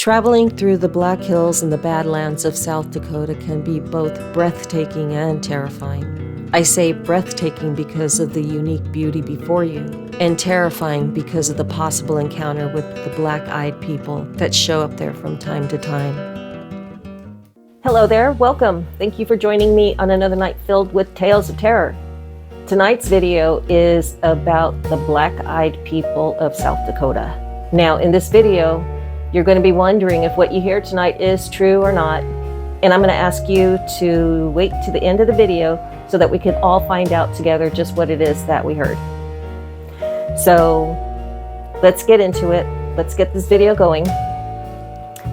Traveling through the Black Hills and the Badlands of South Dakota can be both breathtaking and terrifying. I say breathtaking because of the unique beauty before you, and terrifying because of the possible encounter with the black-eyed people that show up there from time to time. Hello there, welcome. Thank you for joining me on another night filled with tales of terror. Tonight's video is about the black-eyed people of South Dakota. Now, in this video, you're going to be wondering if what you hear tonight is true or not, and I'm going to ask you to wait to the end of the video so that we can all find out together just what it is that we heard. So let's get into it. Let's get this video going.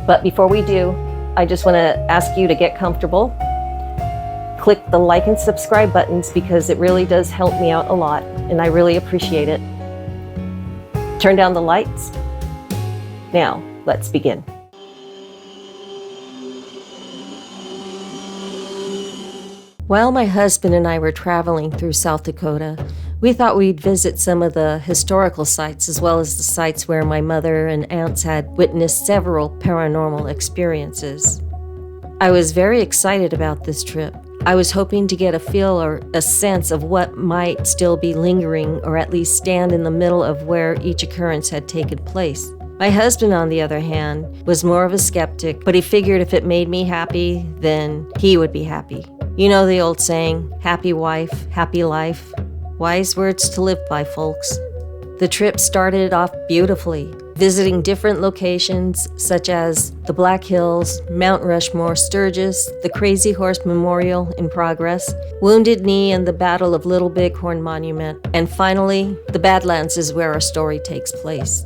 But before we do, I just want to ask you to get comfortable. Click the like and subscribe buttons because it really does help me out a lot, and I really appreciate it. Turn down the lights. Now, let's begin. While my husband and I were traveling through South Dakota, we thought we'd visit some of the historical sites as well as the sites where my mother and aunts had witnessed several paranormal experiences. I was very excited about this trip. I was hoping to get a feel or a sense of what might still be lingering, or at least stand in the middle of where each occurrence had taken place. My husband, on the other hand, was more of a skeptic, but he figured if it made me happy, then he would be happy. You know the old saying, happy wife, happy life. Wise words to live by, folks. The trip started off beautifully, visiting different locations such as the Black Hills, Mount Rushmore, Sturgis, the Crazy Horse Memorial in progress, Wounded Knee and the Battle of Little Bighorn Monument, and finally, the Badlands is where our story takes place.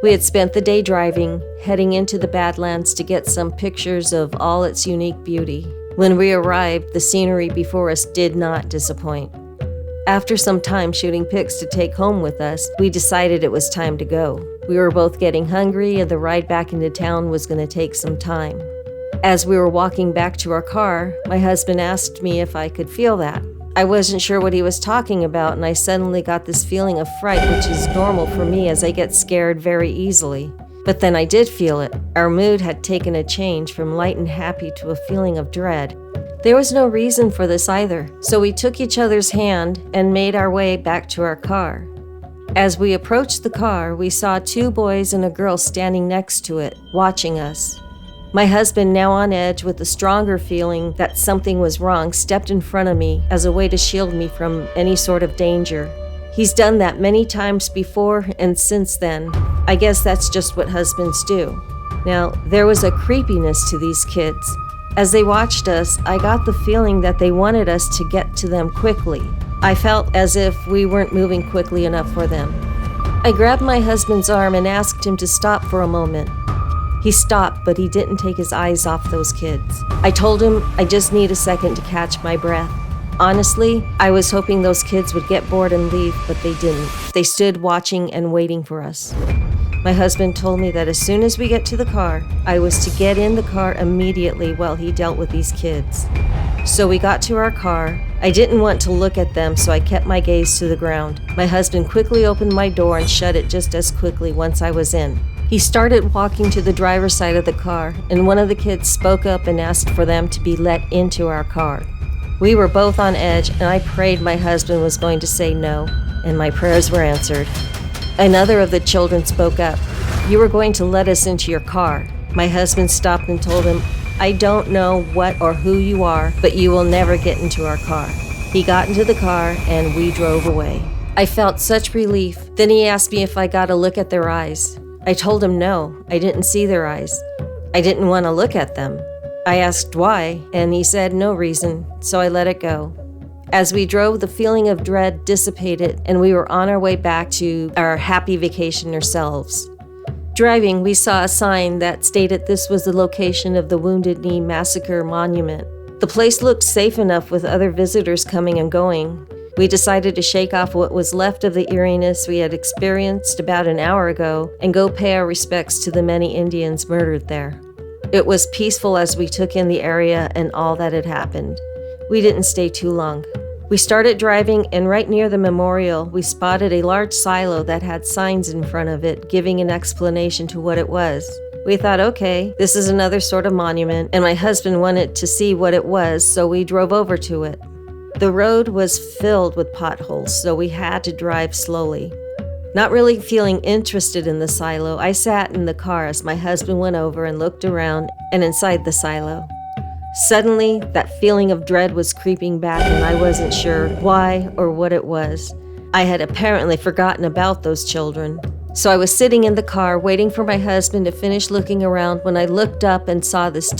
We had spent the day driving, heading into the Badlands to get some pictures of all its unique beauty. When we arrived, the scenery before us did not disappoint. After some time shooting pics to take home with us, we decided it was time to go. We were both getting hungry and the ride back into town was going to take some time. As we were walking back to our car, my husband asked me if I could feel that. I wasn't sure what he was talking about, and I suddenly got this feeling of fright, which is normal for me as I get scared very easily. But then I did feel it. Our mood had taken a change from light and happy to a feeling of dread. There was no reason for this either, so we took each other's hand and made our way back to our car. As we approached the car, we saw two boys and a girl standing next to it, watching us. My husband, now on edge with a stronger feeling that something was wrong, stepped in front of me as a way to shield me from any sort of danger. He's done that many times before, and since then, I guess that's just what husbands do. Now, there was a creepiness to these kids. As they watched us, I got the feeling that they wanted us to get to them quickly. I felt as if we weren't moving quickly enough for them. I grabbed my husband's arm and asked him to stop for a moment. He stopped, but he didn't take his eyes off those kids. I told him I just need a second to catch my breath. Honestly, I was hoping those kids would get bored and leave, but they didn't. They stood watching and waiting for us. My husband told me that as soon as we get to the car, I was to get in the car immediately while he dealt with these kids. So we got to our car. I didn't want to look at them, so I kept my gaze to the ground. My husband quickly opened my door and shut it just as quickly once I was in. He started walking to the driver's side of the car, and one of the kids spoke up and asked for them to be let into our car. We were both on edge, and I prayed my husband was going to say no, and my prayers were answered. Another of the children spoke up. "You were going to let us into your car." My husband stopped and told him, "I don't know what or who you are, but you will never get into our car." He got into the car, and we drove away. I felt such relief. Then he asked me if I got a look at their eyes. I told him no, I didn't see their eyes. I didn't want to look at them. I asked why, and he said no reason, so I let it go. As we drove, the feeling of dread dissipated, and we were on our way back to our happy vacation ourselves. Driving, we saw a sign that stated this was the location of the Wounded Knee Massacre Monument. The place looked safe enough with other visitors coming and going. We decided to shake off what was left of the eeriness we had experienced about an hour ago and go pay our respects to the many Indians murdered there. It was peaceful as we took in the area and all that had happened. We didn't stay too long. We started driving, and right near the memorial, we spotted a large silo that had signs in front of it giving an explanation to what it was. We thought, okay, this is another sort of monument, and my husband wanted to see what it was, so we drove over to it. The road was filled with potholes, so we had to drive slowly. Not really feeling interested in the silo, I sat in the car as my husband went over and looked around and inside the silo. Suddenly, that feeling of dread was creeping back, and I wasn't sure why or what it was. I had apparently forgotten about those children. So I was sitting in the car waiting for my husband to finish looking around when I looked up and saw this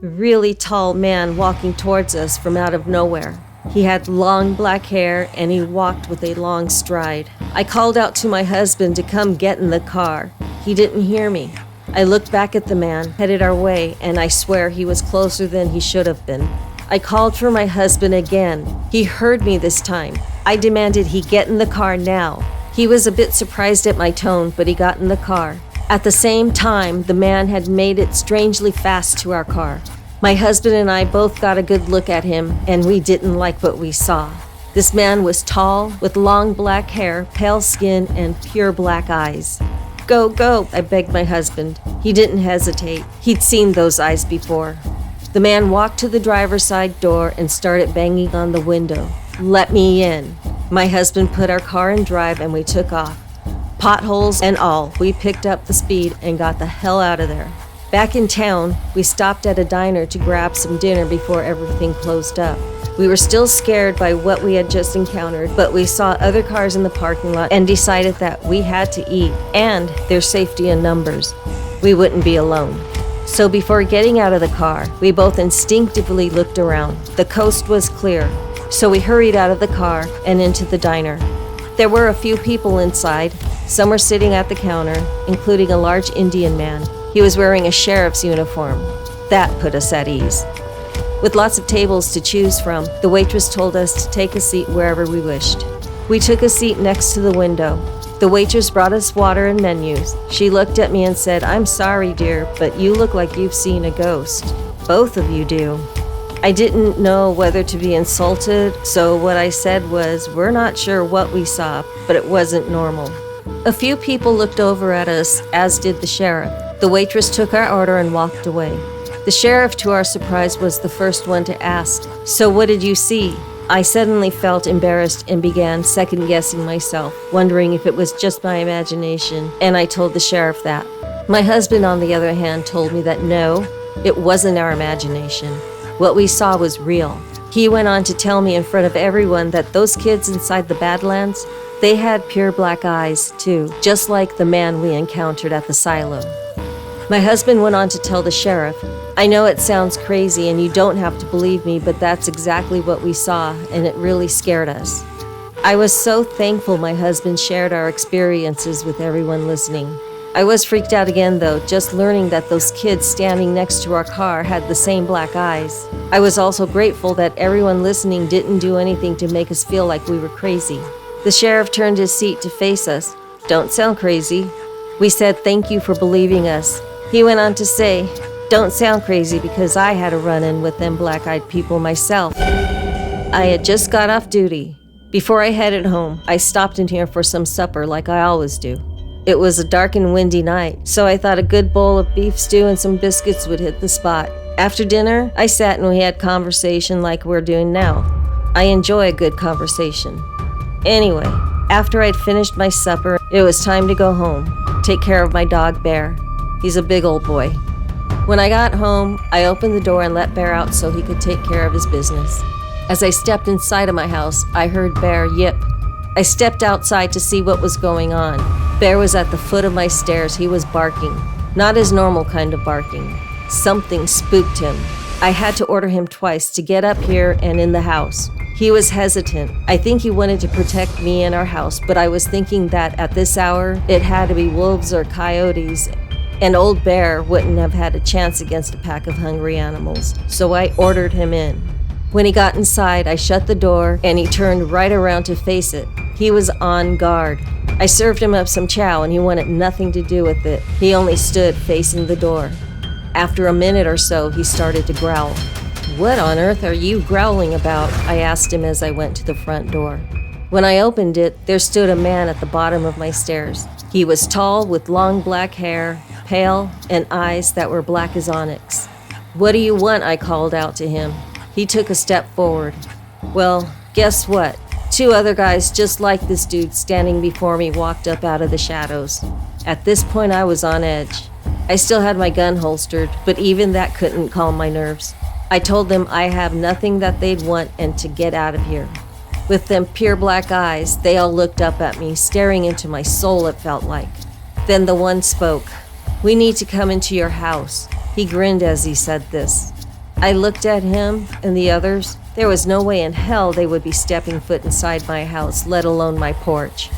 really tall man walking towards us from out of nowhere. He had long black hair and he walked with a long stride. I called out to my husband to come get in the car. He didn't hear me. I looked back at the man, headed our way, and I swear he was closer than he should have been. I called for my husband again. He heard me this time. I demanded he get in the car now. He was a bit surprised at my tone, but he got in the car. At the same time, the man had made it strangely fast to our car. My husband and I both got a good look at him, and we didn't like what we saw. This man was tall, with long black hair, pale skin, and pure black eyes. Go, go, I begged my husband. He didn't hesitate. He'd seen those eyes before. The man walked to the driver's side door and started banging on the window. Let me in. My husband put our car in drive and we took off. Potholes and all, we picked up the speed and got the hell out of there. Back in town, we stopped at a diner to grab some dinner before everything closed up. We were still scared by what we had just encountered, but we saw other cars in the parking lot and decided that we had to eat, and there's safety in numbers. We wouldn't be alone. So before getting out of the car, we both instinctively looked around. The coast was clear. So we hurried out of the car and into the diner. There were a few people inside. Some were sitting at the counter, including a large Indian man. He was wearing a sheriff's uniform. That put us at ease. With lots of tables to choose from, the waitress told us to take a seat wherever we wished. We took a seat next to the window. The waitress brought us water and menus. She looked at me and said, "I'm sorry, dear, but you look like you've seen a ghost. Both of you do." I didn't know whether to be insulted, so what I said was, "We're not sure what we saw, but it wasn't normal." A few people looked over at us, as did the sheriff. The waitress took our order and walked away. The sheriff, to our surprise, was the first one to ask, "So what did you see?" I suddenly felt embarrassed and began second-guessing myself, wondering if it was just my imagination, and I told the sheriff that. My husband, on the other hand, told me that no, it wasn't our imagination. What we saw was real. He went on to tell me in front of everyone that those kids inside the Badlands, they had pure black eyes, too, just like the man we encountered at the silo. My husband went on to tell the sheriff, "I know it sounds crazy and you don't have to believe me, but that's exactly what we saw, and it really scared us." I was so thankful my husband shared our experiences with everyone listening. I was freaked out again, though, just learning that those kids standing next to our car had the same black eyes. I was also grateful that everyone listening didn't do anything to make us feel like we were crazy. The sheriff turned his seat to face us. "Don't sound crazy." We said thank you for believing us. He went on to say, "Don't sound crazy because I had a run-in with them black-eyed people myself." I had just got off duty. Before I headed home, I stopped in here for some supper like I always do. It was a dark and windy night, so I thought a good bowl of beef stew and some biscuits would hit the spot. After dinner, I sat and we had conversation like we're doing now. I enjoy a good conversation. Anyway, after I'd finished my supper, it was time to go home, take care of my dog Bear. He's a big old boy. When I got home, I opened the door and let Bear out so he could take care of his business. As I stepped inside of my house, I heard Bear yip. I stepped outside to see what was going on. Bear was at the foot of my stairs. He was barking. Not his normal kind of barking. Something spooked him. I had to order him twice to get up here and in the house. He was hesitant. I think he wanted to protect me and our house, but I was thinking that at this hour, it had to be wolves or coyotes, and old Bear wouldn't have had a chance against a pack of hungry animals, so I ordered him in. When he got inside, I shut the door, and he turned right around to face it. He was on guard. I served him up some chow, and he wanted nothing to do with it. He only stood facing the door. After a minute or so, he started to growl. "What on earth are you growling about?" I asked him as I went to the front door. When I opened it, there stood a man at the bottom of my stairs. He was tall with long black hair, pale, and eyes that were black as onyx. "What do you want?" I called out to him. He took a step forward. Well, guess what? 2 other guys just like this dude standing before me walked up out of the shadows. At this point, I was on edge. I still had my gun holstered, but even that couldn't calm my nerves. I told them I have nothing that they'd want and to get out of here. With them pure black eyes, they all looked up at me, staring into my soul, it felt like. Then the one spoke. "We need to come into your house." He grinned as he said this. I looked at him and the others. There was no way in hell they would be stepping foot inside my house, let alone my porch.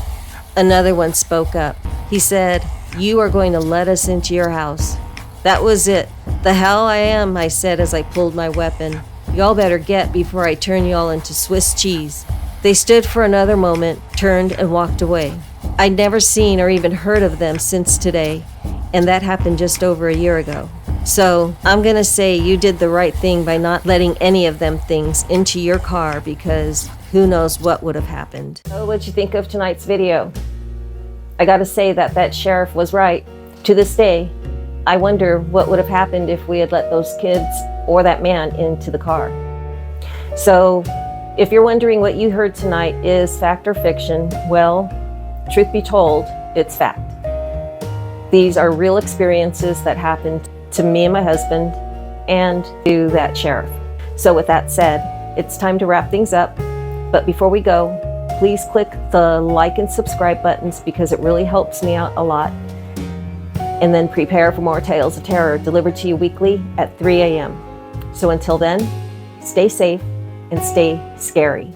Another one spoke up. He said, "You are going to let us into your house." That was it. "The hell I am," I said as I pulled my weapon. "Y'all better get before I turn y'all into Swiss cheese." They stood for another moment, turned and walked away. I'd never seen or even heard of them since today, and that happened just over a year ago. So I'm gonna say you did the right thing by not letting any of them things into your car, because who knows what would have happened. So what'd you think of tonight's video? I gotta say that sheriff was right. To this day, I wonder what would have happened if we had let those kids or that man into the car. So if you're wondering what you heard tonight is fact or fiction, well, truth be told, it's fact. These are real experiences that happened to me and my husband and to that sheriff. So with that said, it's time to wrap things up. But before we go, please click the like and subscribe buttons because it really helps me out a lot. And then prepare for more Tales of Terror delivered to you weekly at 3 a.m. So until then, stay safe and stay scary.